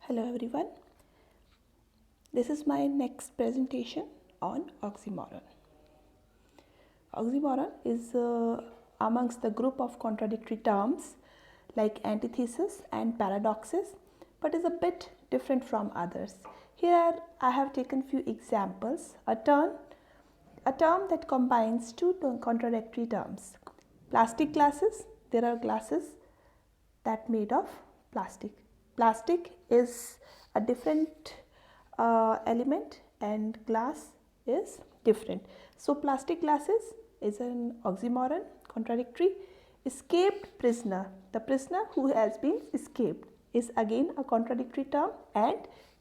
Hello everyone, this is my next presentation on oxymoron. Oxymoron is amongst the group of contradictory terms like antithesis and paradoxes, but is a bit different from others. Here I have taken few examples, a term that combines two contradictory terms. Plastic glasses, there are glasses that made of plastic. Plastic is a different element and glass is different. So plastic glasses is an oxymoron, contradictory. Escaped prisoner, the prisoner who has been escaped, is again a contradictory term, and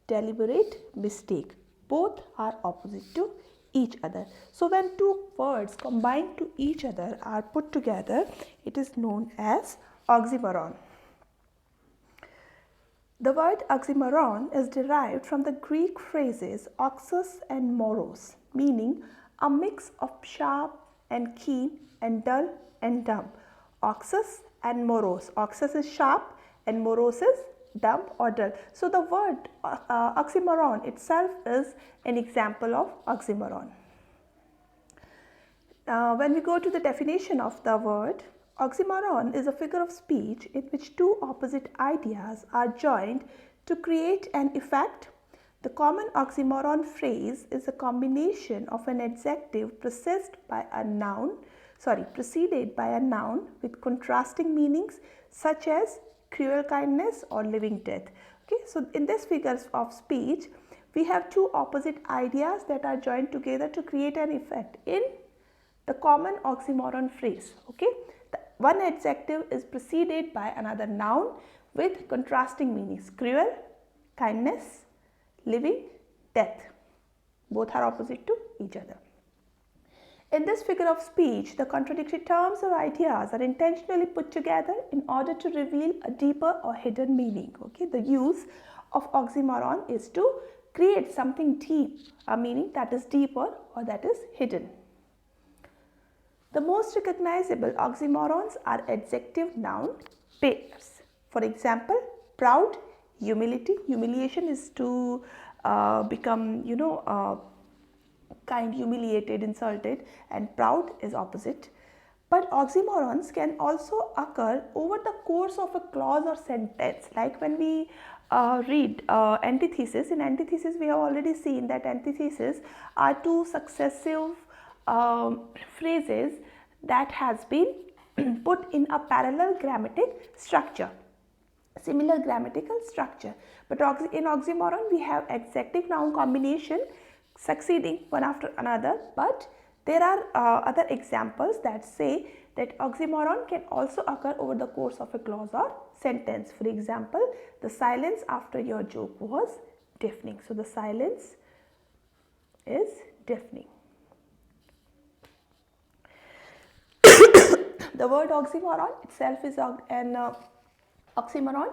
deliberate mistake, both are opposite to each other. So when two words combined to each other are put together, it is known as oxymoron. The word oxymoron is derived from the Greek phrases oxus and moros, meaning a mix of sharp and keen and dull and dumb. Oxus and moros. Oxus is sharp and moros is dumb or dull. So the word oxymoron itself is an example of oxymoron. When we go to the definition of the word, oxymoron is a figure of speech in which two opposite ideas are joined to create an effect. The common oxymoron phrase is a combination of an adjective preceded by a noun with contrasting meanings such as cruel kindness or living death. Okay, so in this figure of speech, we have two opposite ideas that are joined together to create an effect in the common oxymoron phrase. Okay, one adjective is preceded by another noun with contrasting meanings: cruel, kindness, living, death. Both are opposite to each other. In this figure of speech, the contradictory terms or ideas are intentionally put together in order to reveal a deeper or hidden meaning. Okay, the use of oxymoron is to create something deep, a meaning that is deeper or that is hidden. The most recognizable oxymorons are adjective noun pairs. For example, proud, humility. Humiliation is to become, kind, humiliated, insulted, and proud is opposite. But oxymorons can also occur over the course of a clause or sentence. Like when we read antithesis, in antithesis we have already seen that antithesis are two successive phrases that has been put in a parallel grammatic structure, similar grammatical structure. But in oxymoron we have adjective noun combination succeeding one after another, but there are other examples that say that oxymoron can also occur over the course of a clause or sentence. For example, the silence after your joke was deafening. So the silence is deafening. The word oxymoron itself is an oxymoron.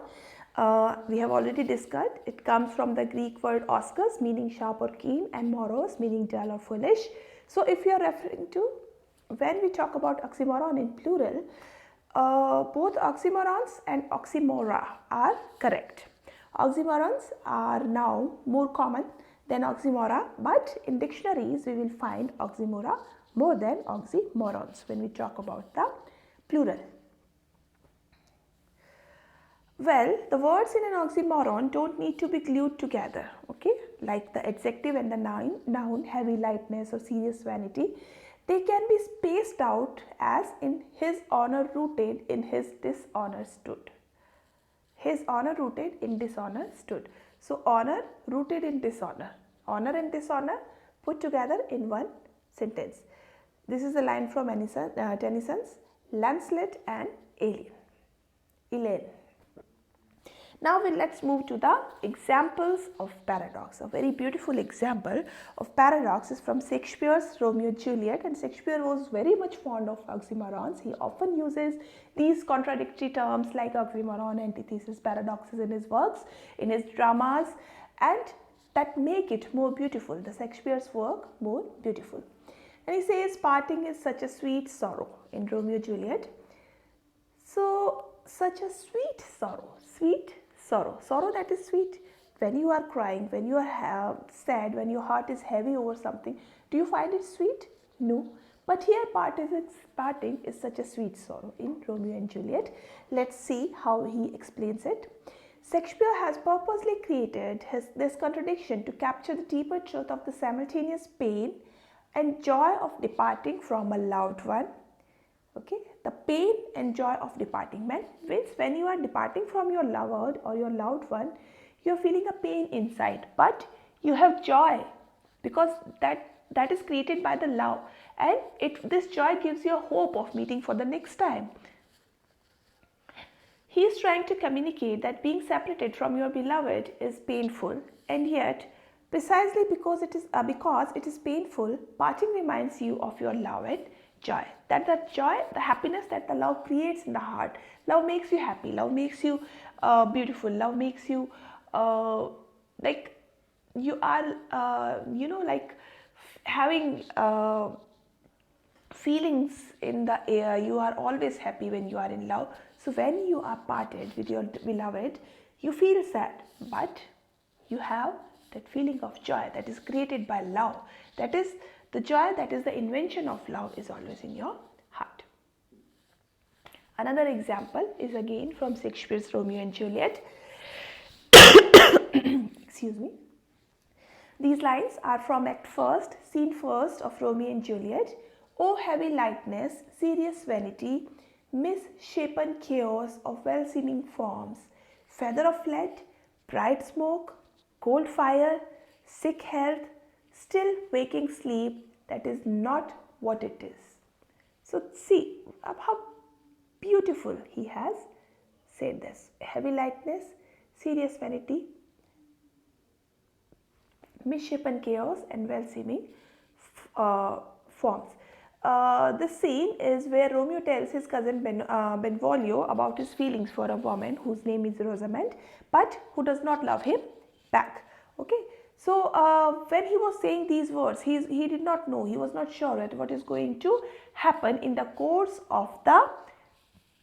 We have already discussed. It comes from the Greek word oskos, meaning sharp or keen, and moros, meaning dull or foolish. So if you are referring to, when we talk about oxymoron in plural, both oxymorons and oxymora are correct. Oxymorons are now more common than oxymora, but in dictionaries we will find oxymora more than oxymorons when we talk about the plural. Well, the words in an oxymoron don't need to be glued together, okay? Like the adjective and the noun, heavy lightness or serious vanity, they can be spaced out as in his honor rooted in his dishonor stood. His honor rooted in dishonor stood. So honor rooted in dishonor. Honor and dishonor put together in one sentence. This is a line from Tennyson's Lancelot and Elaine. Now let's move to the examples of paradox. A very beautiful example of paradox is from Shakespeare's Romeo and Juliet, and Shakespeare was very much fond of oxymorons. He often uses these contradictory terms like oxymoron, antithesis, paradoxes in his works, in his dramas, and that make it more beautiful, the Shakespeare's work more beautiful. And he says, parting is such a sweet sorrow in Romeo and Juliet. So such a sweet sorrow, sorrow that is sweet, When you are crying, when you are sad, when your heart is heavy over something, do you find it sweet? No. But here parting is such a sweet sorrow in Romeo and Juliet. Let's see how he explains it. Shakespeare has purposely created this contradiction to capture the deeper truth of the simultaneous pain and joy of departing from a loved one. Okay, the pain and joy of departing means when you are departing from your lover or your loved one, you are feeling a pain inside, but you have joy because that is created by the love, and this joy gives you a hope of meeting for the next time. He is trying to communicate that being separated from your beloved is painful, and yet precisely because it is painful, parting reminds you of your love and joy. That the joy, the happiness that the love creates in the heart. Love makes you happy. Love makes you beautiful. Love makes you like you are like having feelings in the air. You are always happy when you are in love. So when you are parted with your beloved, you feel sad, but you have that feeling of joy that is created by love. That is the joy, that is the invention of love, is always in your heart. Another example is again from Shakespeare's Romeo and Juliet. Excuse me. These lines are from Act 1st, Scene 1st of Romeo and Juliet. O heavy lightness, serious vanity, misshapen chaos of well-seeming forms, feather of lead, bright smoke, cold fire, sick health, still waking sleep, that is not what it is. So see how beautiful he has said this. Heavy lightness, serious vanity, misshapen chaos and well-seeming forms. This scene is where Romeo tells his cousin Benvolio about his feelings for a woman whose name is Rosamond, but who does not love him back. Okay, so when he was saying these words, he did not know, he was not sure at what is going to happen in the course of the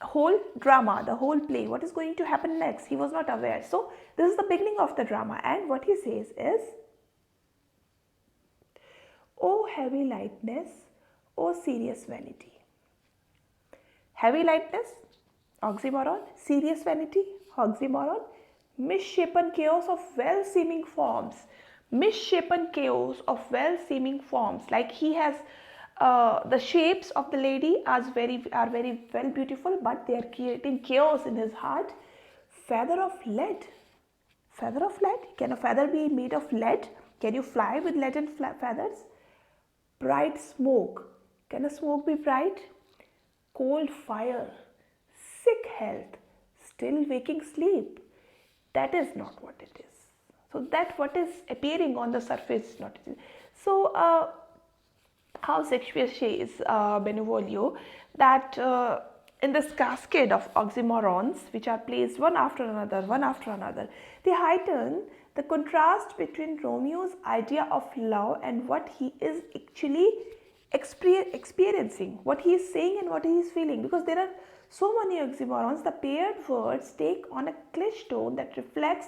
whole drama, the whole play. What is going to happen next? He was not aware. So this is the beginning of the drama, and what he says is, "O heavy lightness, O serious vanity." Heavy lightness, oxymoron. Serious vanity, oxymoron. Misshapen chaos of well-seeming forms. Misshapen chaos of well-seeming forms. Like he has the shapes of the lady are very well beautiful, but they are creating chaos in his heart. Feather of lead. Feather of lead. Can a feather be made of lead? Can you fly with lead and feathers? Bright smoke. Can a smoke be bright? Cold fire. Sick health. Still waking sleep. That is not what it is. So that what is appearing on the surface is not it. So how Shakespeare says Benvolio that in this cascade of oxymorons which are placed one after another, they heighten the contrast between Romeo's idea of love and what he is actually experiencing, what he is saying and what he is feeling, because there are so many oxymorons. The paired words take on a cliché tone that reflects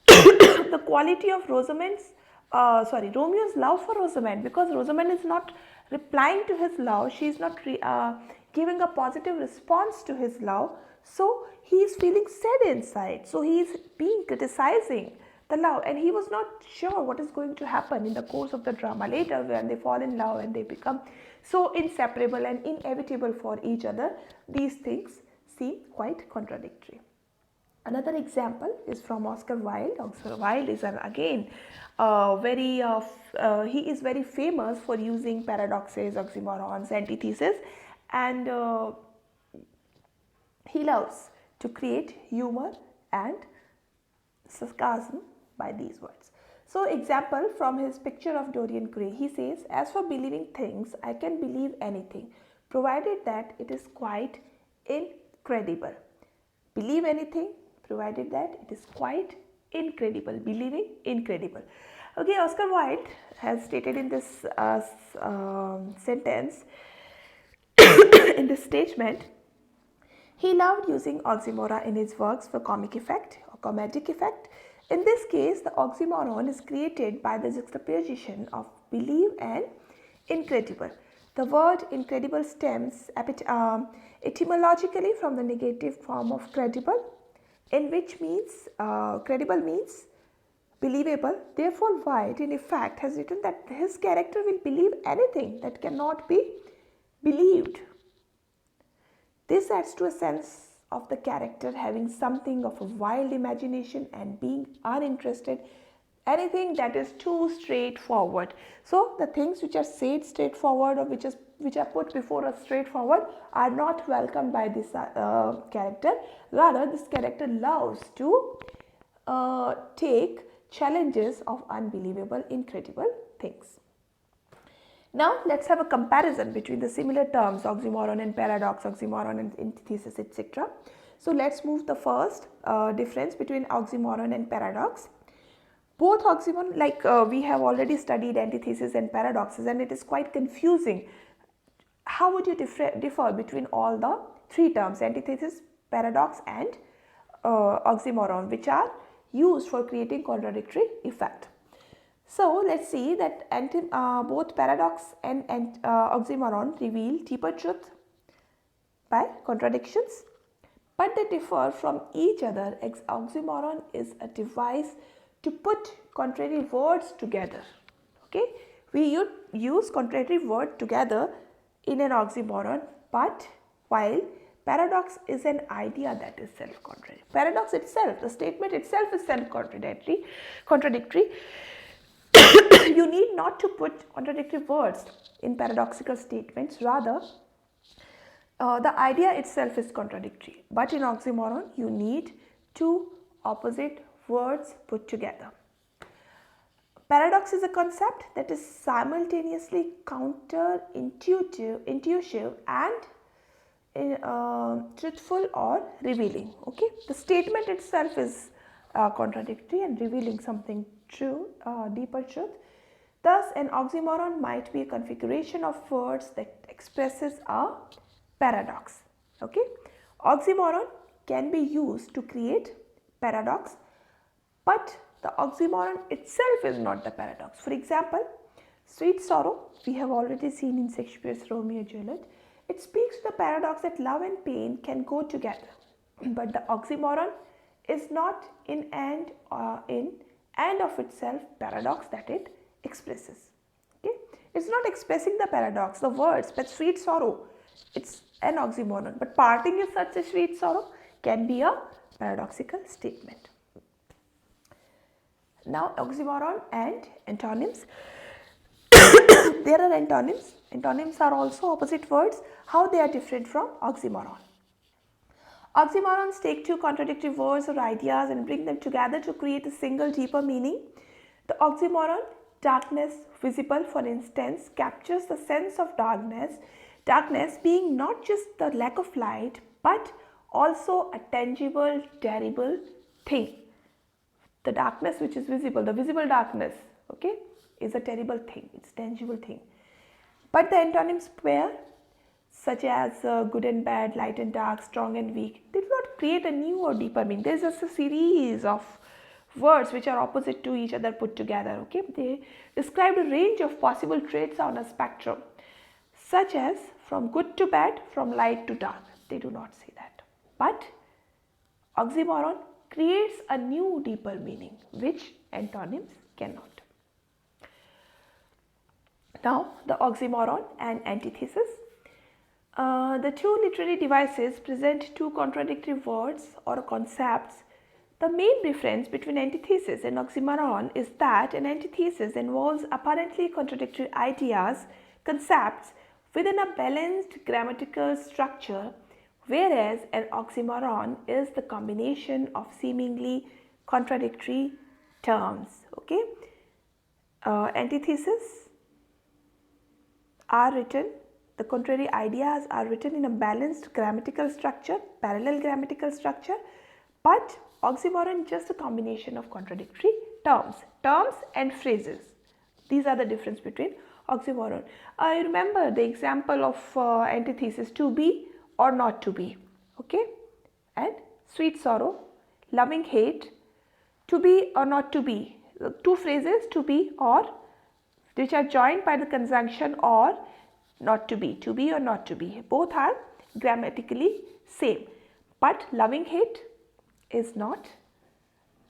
the quality of Romeo's love for Rosamond, because Rosamond is not replying to his love, she is not giving a positive response to his love, so he is feeling sad inside, so he is criticizing the love, and he was not sure what is going to happen in the course of the drama. Later when they fall in love and they become so inseparable and inevitable for each other, these things seem quite contradictory. Another example is from Oscar Wilde. Oscar Wilde is again he is very famous for using paradoxes, oxymorons, antithesis, and he loves to create humor and sarcasm by these words. So example from his Picture of Dorian Gray, he says, "As for believing things, I can believe anything, provided that it is quite incredible." Believe anything, provided that it is quite incredible. Believing incredible. Okay, Oscar Wilde has stated in this sentence, in this statement, he loved using oxymoron in his works for comic effect or comedic effect. In this case, the oxymoron is created by the juxtaposition of believe and incredible. The word incredible stems etymologically from the negative form of credible, in which means credible means believable. Therefore, White in effect has written that his character will believe anything that cannot be believed. This adds to a sense of the character having something of a wild imagination and being uninterested, anything that is too straightforward. So the things which are said straightforward or which are put before us straightforward are not welcomed by this character. Rather, this character loves to take challenges of unbelievable, incredible things. Now let's have a comparison between the similar terms oxymoron and paradox, oxymoron and antithesis, etc. So let's move the first difference between oxymoron and paradox. Both oxymoron, like we have already studied antithesis and paradoxes, and it is quite confusing. How would you differ between all the three terms, antithesis, paradox and oxymoron, which are used for creating contradictory effect? So let's see that both paradox and oxymoron reveal deeper truth by contradictions, but they differ from each other. Oxymoron is a device to put contrary words together. Okay, we use contrary words together in an oxymoron, but while paradox is an idea that is self-contrary. Paradox itself, the statement itself is self-contradictory. You need not to put contradictory words in paradoxical statements. Rather, the idea itself is contradictory. But in oxymoron, you need two opposite words put together. Paradox is a concept that is simultaneously counterintuitive and truthful or revealing. Okay, the statement itself is contradictory and revealing something true, deeper truth. Thus, an oxymoron might be a configuration of words that expresses a paradox. Okay, oxymoron can be used to create paradox, but the oxymoron itself is not the paradox. For example, sweet sorrow, we have already seen in Shakespeare's Romeo and Juliet. It speaks to the paradox that love and pain can go together, but the oxymoron is not in and of itself paradox that it expresses. Okay, it's not expressing the paradox, the words, but sweet sorrow, it's an oxymoron, but parting is such a sweet sorrow can be a paradoxical statement. Now oxymoron and antonyms. There are antonyms. Antonyms are also opposite words. How they are different from oxymoron? Oxymorons take two contradictory words or ideas and bring them together to create a single deeper meaning. The oxymoron, darkness visible, for instance, captures the sense of darkness being not just the lack of light but also a tangible, terrible thing. The darkness which is visible, the visible darkness, okay, is a terrible thing, it's a tangible thing. But the antonyms pair, such as good and bad, light and dark, strong and weak, they do not create a new or deeper meaning. There is just a series of words which are opposite to each other put together. Okay, they describe a range of possible traits on a spectrum, such as from good to bad, from light to dark. They do not say that. But oxymoron creates a new deeper meaning which antonyms cannot. Now the oxymoron and antithesis. The two literary devices present two contradictory words or concepts. The main difference between antithesis and oxymoron is that an antithesis involves apparently contradictory ideas, concepts within a balanced grammatical structure, whereas an oxymoron is the combination of seemingly contradictory terms. Okay, antithesis are written, the contrary ideas are written in a balanced grammatical structure, parallel grammatical structure, but oxymoron is just a combination of contradictory terms and phrases. These are the difference between oxymoron. I remember the example of antithesis, to be or not to be, okay, and sweet sorrow, loving hate, To be or not to be. Two phrases, to be or, which are joined by the conjunction or, not to be or not to be. Both are grammatically same. But loving hate is not,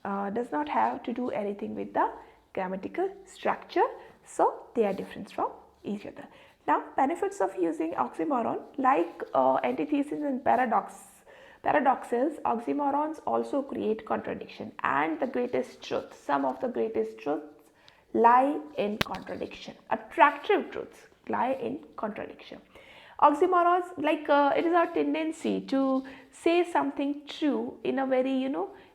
does not have to do anything with the grammatical structure. So they are different from each other. Now benefits of using oxymoron, like antithesis and paradoxes, oxymorons also create contradiction, and the greatest truth, some of the greatest truths lie in contradiction. Attractive truths lie in contradiction. Oxymorons, like it is our tendency to say something true in a very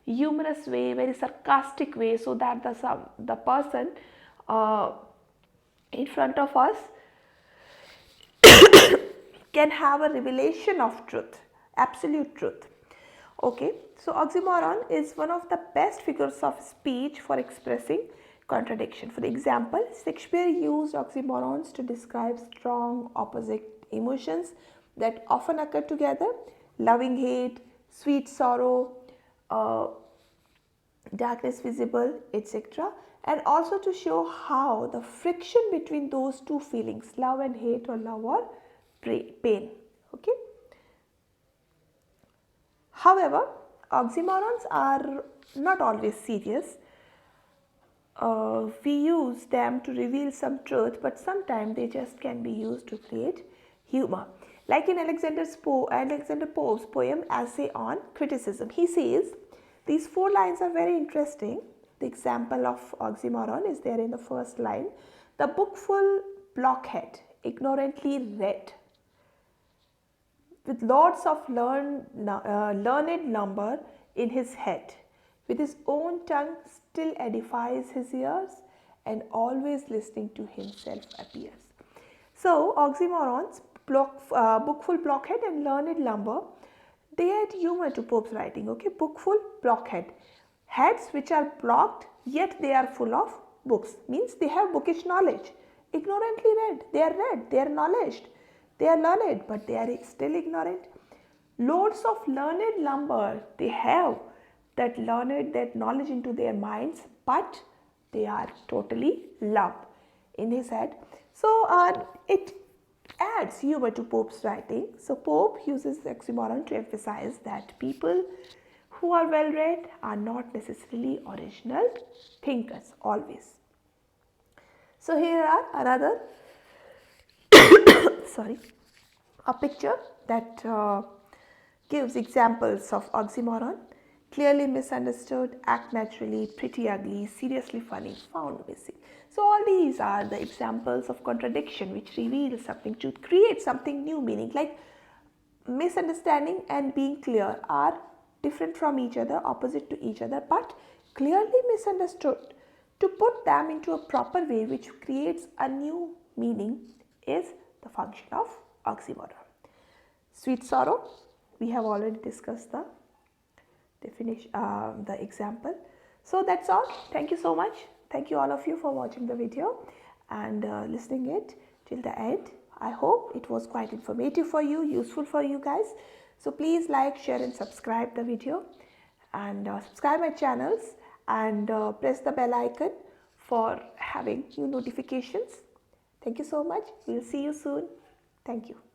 humorous way, very sarcastic way, so that the person in front of us can have a revelation of truth, absolute truth. Okay, so oxymoron is one of the best figures of speech for expressing contradiction. For example, Shakespeare used oxymorons to describe strong opposite emotions that often occur together: loving hate, sweet sorrow, darkness visible, etc. And also to show how the friction between those two feelings, love and hate, or love or pain. Okay. However, oxymorons are not always serious. We use them to reveal some truth, but sometimes they just can be used to create humor. Like in Alexander Poe's poem Essay on Criticism, he says, these 4 lines are very interesting. The example of oxymoron is there in the first line. The bookful blockhead ignorantly read, with lots of learned number in his head, with his own tongue still edifies his ears, and always listening to himself appears. So oxymorons, bookful blockhead and learned lumber, they add humor to Pope's writing. Okay, bookful blockhead, heads which are blocked yet they are full of books, means they have bookish knowledge. Ignorantly read, they are knowledged, they are learned, but they are still ignorant. Loads of learned lumber, they have that knowledge into their minds, but they are totally lump in his head. So it adds humor to Pope's writing. So Pope uses oxymoron to emphasize that people who are well read are not necessarily original thinkers always. So here are another a picture that gives examples of oxymoron: clearly misunderstood, act naturally, pretty ugly, seriously funny, found missing. So all these are the examples of contradiction which reveal something, to create something new meaning. Like misunderstanding and being clear are different from each other, opposite to each other, but clearly misunderstood, to put them into a proper way which creates a new meaning, is the function of oxymoron. Sweet sorrow, we have already discussed the definition, the example. So that's all. Thank you so much. Thank you all of you for watching the video and listening it till the end. I hope it was quite informative for you, useful for you guys. So please like, share and subscribe the video, and subscribe my channels, and press the bell icon for having new notifications. Thank you so much. We'll see you soon. Thank you.